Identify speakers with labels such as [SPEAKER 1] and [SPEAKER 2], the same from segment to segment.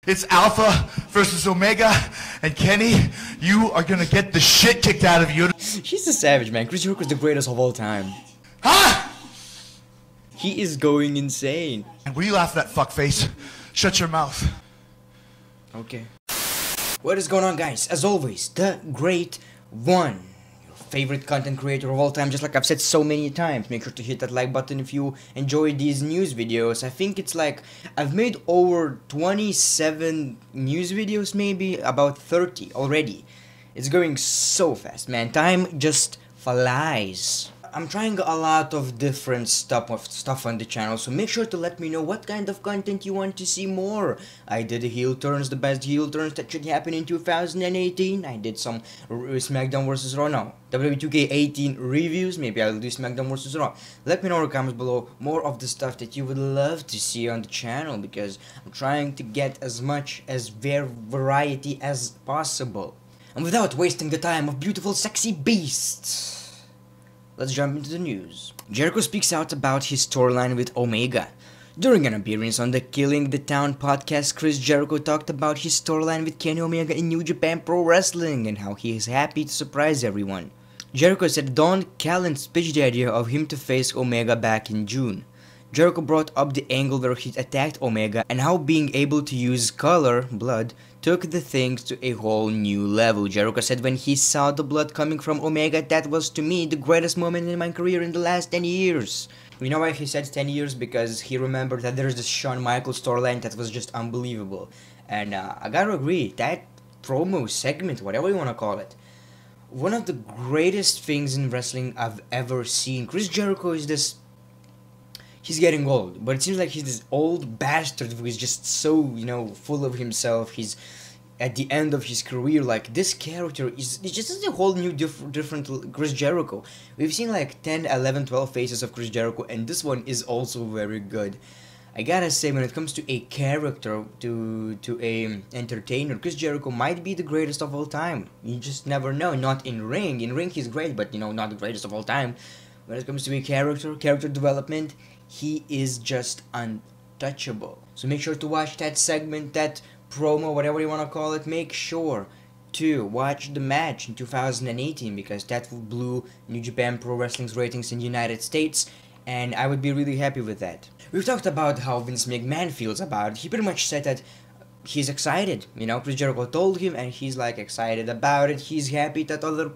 [SPEAKER 1] It's Alpha versus Omega, and Kenny, you are gonna get the shit kicked out of you.
[SPEAKER 2] He's a savage, man. Chris Jericho is the greatest of all time.
[SPEAKER 1] Huh?
[SPEAKER 2] He is going insane.
[SPEAKER 1] And will you laugh at that fuckface? Shut your mouth.
[SPEAKER 2] Okay. What is going on, guys? As always, the great one. Your favorite content creator of all time, just like I've said so many times. Make sure to hit that like button if you enjoy these news videos. I think it's like, I've made over 27 news videos, maybe, about 30 already. It's going so fast, man. Time just flies. I'm trying a lot of different stuff on the channel, so make sure to let me know what kind of content you want to see more. I did heel turns, the best heel turns that should happen in 2018. I did some SmackDown vs. Raw, no, WWE 2K18 reviews. Maybe I'll do SmackDown vs. Raw. Let me know in the comments below more of the stuff that you would love to see on the channel, because I'm trying to get as much as variety as possible. And without wasting the time of beautiful sexy beasts, let's jump into the news. Jericho speaks out about his storyline with Omega. During an appearance on the Killing the Town podcast, Chris Jericho talked about his storyline with Kenny Omega in New Japan Pro Wrestling and how he is happy to surprise everyone. Jericho said Don Callis pitched the idea of him to face Omega back in June. Jericho brought up the angle where he attacked Omega and how being able to use color, blood, took the things to a whole new level. Jericho said when he saw the blood coming from Omega, that was to me the greatest moment in my career in the last 10 years. You know why he said 10 years? Because he remembered that there's this Shawn Michaels storyline that was just unbelievable. And I gotta agree, that promo segment, whatever you wanna call it, one of the greatest things in wrestling I've ever seen. Chris Jericho is this... He's getting old, but it seems like he's this old bastard who is just so, you know, full of himself. He's at the end of his career. Like, this character is just a whole new different Chris Jericho. We've seen like 10, 11, 12 faces of Chris Jericho, and this one is also very good. I gotta say, when it comes to a character, to a entertainer, Chris Jericho might be the greatest of all time. You just never know. Not in ring. In ring he's great, but you know, not the greatest of all time. When it comes to a character development, he is just untouchable. So make sure to watch that segment, that promo, whatever you want to call it. Make sure to watch the match in 2018, because that blew New Japan Pro Wrestling's ratings in the United States, and I would be really happy with that. We've talked about how Vince McMahon feels about it. He pretty much said that he's excited. You know, Chris Jericho told him, and he's like excited about it. He's happy that other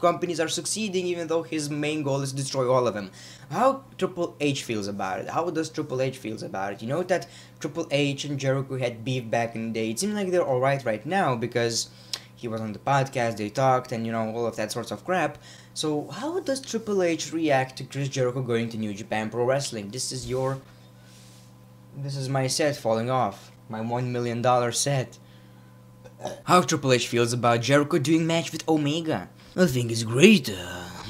[SPEAKER 2] companies are succeeding, even though his main goal is to destroy all of them. How Triple H feels about it? How does Triple H feels about it? You know that Triple H and Jericho had beef back in the day. It seems like they're alright right now, because he was on the podcast, they talked, and you know, all of that sorts of crap. So how does Triple H react to Chris Jericho going to New Japan Pro Wrestling? This is my set falling off. My $1 million set. How Triple H feels about Jericho doing match with Omega? I think it's great,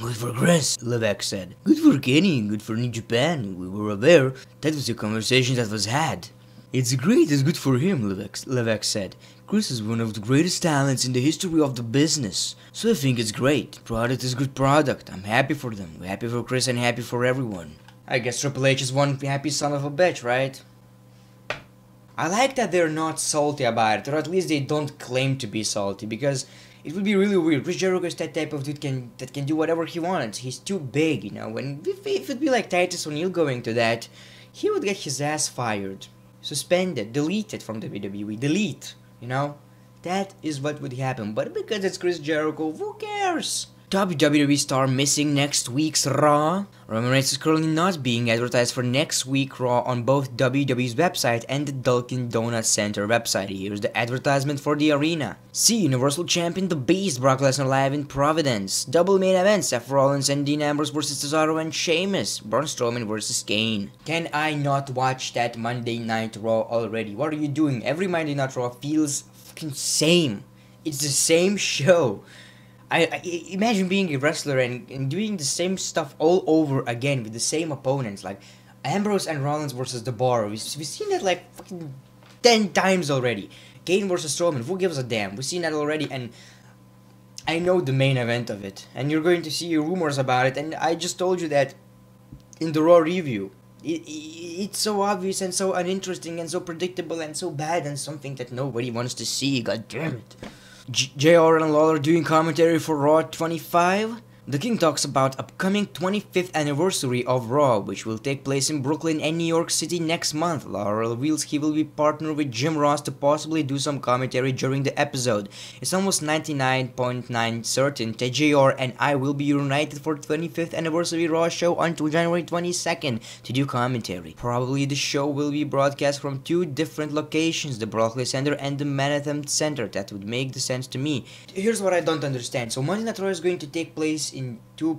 [SPEAKER 2] good for Chris, Levesque said. Good for Kenny, good for New Japan, we were aware. That was the conversation that was had. It's great, it's good for him, Levesque said. Chris is one of the greatest talents in the history of the business, so I think it's great. Product is good product, I'm happy for them, we're happy for Chris and happy for everyone. I guess Triple H is one happy son of a bitch, right? I like that they're not salty about it, or at least they don't claim to be salty, because it would be really weird. Chris Jericho is that type of dude that can do whatever he wants. He's too big, you know. And if it'd be like Titus O'Neil going to that, he would get his ass fired, suspended, deleted from WWE. Delete, you know. That is what would happen. But because it's Chris Jericho, who cares? WWE star missing next week's Raw. Roman Reigns is currently not being advertised for next week's Raw on both WWE's website and the Dunkin' Donuts Center website. Here's the advertisement for the arena. See Universal Champion The Beast Brock Lesnar live in Providence. Double main events: Seth Rollins and Dean Ambrose vs Cesaro and Sheamus. Braun Strowman vs Kane. Can I not watch that Monday Night Raw already? What are you doing? Every Monday Night Raw feels fucking same. It's the same show. I imagine being a wrestler and doing the same stuff all over again with the same opponents, like Ambrose and Rollins versus The Bar. We've seen that like fucking 10 times already. Kane versus Strowman, who gives a damn? We've seen that already, and I know the main event of it, and you're going to see rumors about it, and I just told you that in the Raw review. It's so obvious and so uninteresting and so predictable and so bad and something that nobody wants to see. God damn it. JR and Lawler doing commentary for Raw 25. The King talks about upcoming 25th anniversary of Raw, which will take place in Brooklyn and New York City next month. Lawler reveals he will be partnered with Jim Ross to possibly do some commentary during the episode. It's almost 99.9 certain that JR and I will be reunited for 25th anniversary Raw show until January 22nd to do commentary. Probably the show will be broadcast from two different locations, the Barclays Center and the Manhattan Center. That would make the sense to me. Here's what I don't understand. So Monday Night Raw is going to take place in two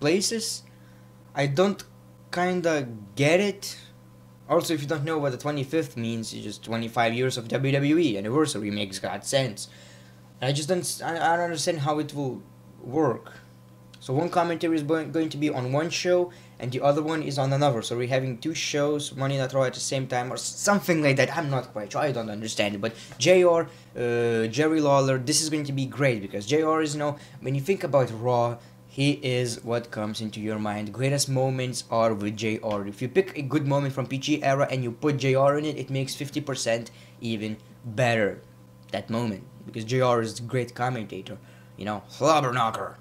[SPEAKER 2] places? I don't kinda get it. Also, if you don't know what the 25th means, it's just 25 years of WWE anniversary. Makes God sense. I don't understand how it will work. So one commentary is going to be on one show and the other one is on another. So we're having two shows, Monday Night Raw at the same time or something like that. I'm not quite sure. I don't understand it. But JR, Jerry Lawler, this is going to be great because JR is, when you think about Raw, he is what comes into your mind. Greatest moments are with JR. If you pick a good moment from PG era and you put JR in it, it makes 50% even better. That moment. Because JR is a great commentator. Slobber knocker.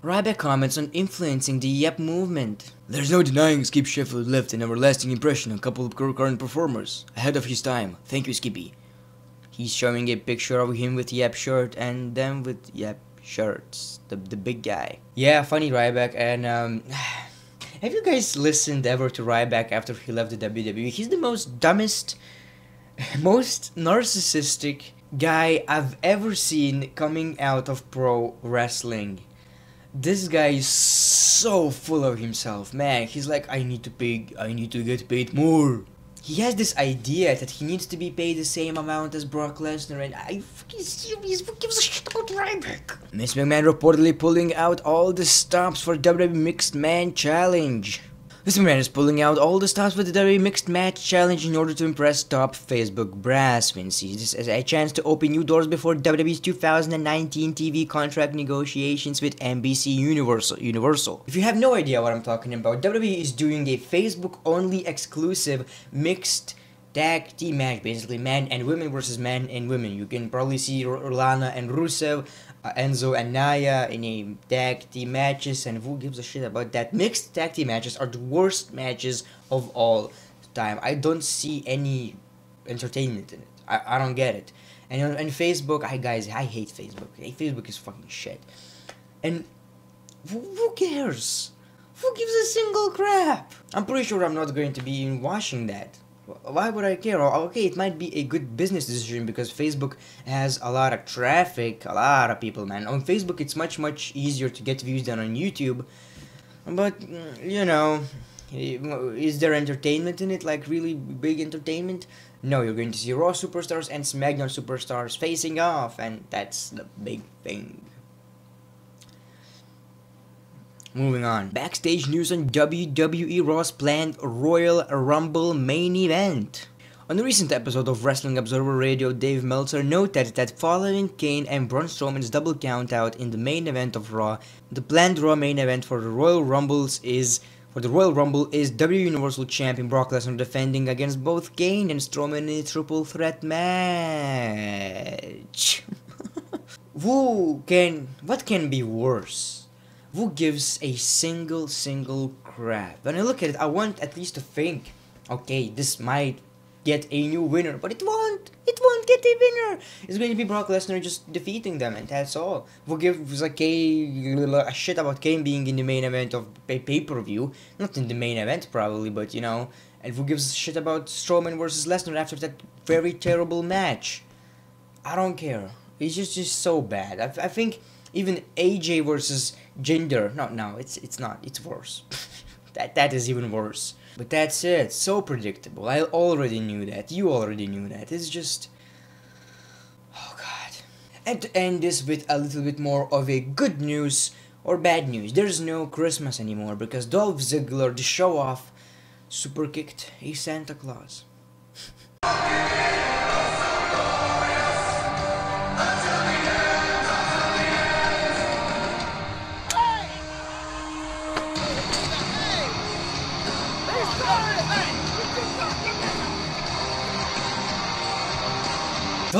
[SPEAKER 2] Ryback comments on influencing the Yep movement. There's no denying Skip Sheffield left an everlasting impression on a couple of current performers. Ahead of his time. Thank you, Skippy. He's showing a picture of him with Yep shirt and them with Yep shirts. The big guy. Yeah, funny Ryback. And have you guys listened ever to Ryback after he left the WWE? He's the most dumbest, most narcissistic guy I've ever seen coming out of pro wrestling. This guy is so full of himself, man. He's like, I need to get paid more. He has this idea that he needs to be paid the same amount as Brock Lesnar, and I fucking serious. Who gives a shit about Ryback? Vince McMahon reportedly pulling out all the stops for WWE Mixed Man Challenge. Vince McMahon is pulling out all the stops for the WWE Mixed Match Challenge in order to impress top Facebook brass. Vince sees this as a chance to open new doors before WWE's 2019 TV contract negotiations with NBC Universal. If you have no idea what I'm talking about, WWE is doing a Facebook-only exclusive mixed tag team match, basically man and women versus man and women. You can probably see Lana and Rusev, Enzo and Naya in a tag team matches, and who gives a shit about that? Mixed tag team matches are the worst matches of all time. I don't see any entertainment in it. I don't get it. And on Facebook, I hate Facebook. Facebook is fucking shit. And who cares? Who gives a single crap? I'm pretty sure I'm not going to be watching that. Why would I care? Okay, it might be a good business decision because Facebook has a lot of traffic, a lot of people, man. On Facebook, it's much easier to get views than on YouTube. But, is there entertainment in it? Like, really big entertainment? No, you're going to see Raw superstars and SmackDown superstars facing off, and that's the big thing. Moving on. Backstage news on WWE Raw's planned Royal Rumble main event. On a recent episode of Wrestling Observer Radio, Dave Meltzer noted that following Kane and Braun Strowman's double countout in the main event of Raw, the planned Raw main event for the Royal Rumble is WWE Universal Champion Brock Lesnar defending against both Kane and Strowman in a triple threat match. What can be worse? Who gives a single crap? When I look at it, I want at least to think, okay, this might get a new winner, but it won't get a winner. It's going to be Brock Lesnar just defeating them, and that's all. Who gives a shit about Kane being in the main event of pay-per-view? Not in the main event, probably, but and who gives a shit about Strowman versus Lesnar after that very terrible match? I don't care. It's just so bad. I think even AJ versus Jinder. No, it's not. It's worse. that is even worse. But that's it. So predictable. I already knew that. You already knew that. It's just, oh god. And to end this with a little bit more of a good news or bad news. There's no Christmas anymore because Dolph Ziggler, the show off, super kicked a Santa Claus.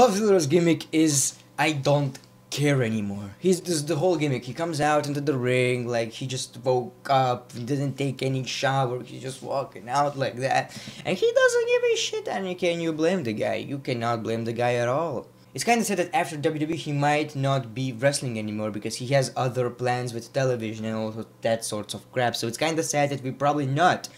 [SPEAKER 2] Dolph Ziggler's gimmick is I don't care anymore. This is the whole gimmick. He comes out into the ring like he just woke up, he didn't take any shower, he's just walking out like that, and he doesn't give a shit. And can you blame the guy? You cannot blame the guy at all. It's kinda sad that after WWE he might not be wrestling anymore because he has other plans with television and all that sorts of crap. So it's kinda sad that we're probably not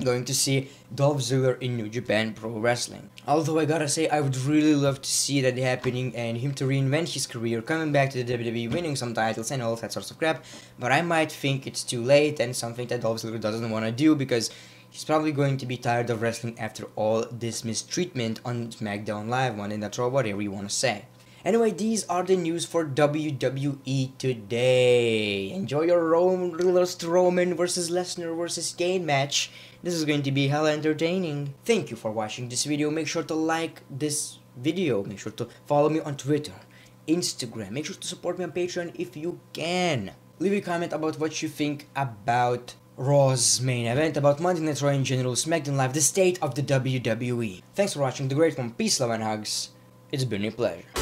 [SPEAKER 2] going to see Dolph Ziggler in New Japan Pro Wrestling. Although I gotta say, I would really love to see that happening and him to reinvent his career, coming back to the WWE, winning some titles and all that sorts of crap. But I might think it's too late and something that Dolph Ziggler doesn't want to do because he's probably going to be tired of wrestling after all this mistreatment on SmackDown Live, Monday Night Raw, whatever you want to say. Anyway, these are the news for WWE today. Enjoy your Roman versus Lesnar versus Kane match. This is going to be hella entertaining. Thank you for watching this video. Make sure to like this video. Make sure to follow me on Twitter, Instagram. Make sure to support me on Patreon if you can. Leave a comment about what you think about Raw's main event, about Monday Night Raw in general, SmackDown Live, the state of the WWE. Thanks for watching The Great One. Peace, love, and hugs. It's been a pleasure.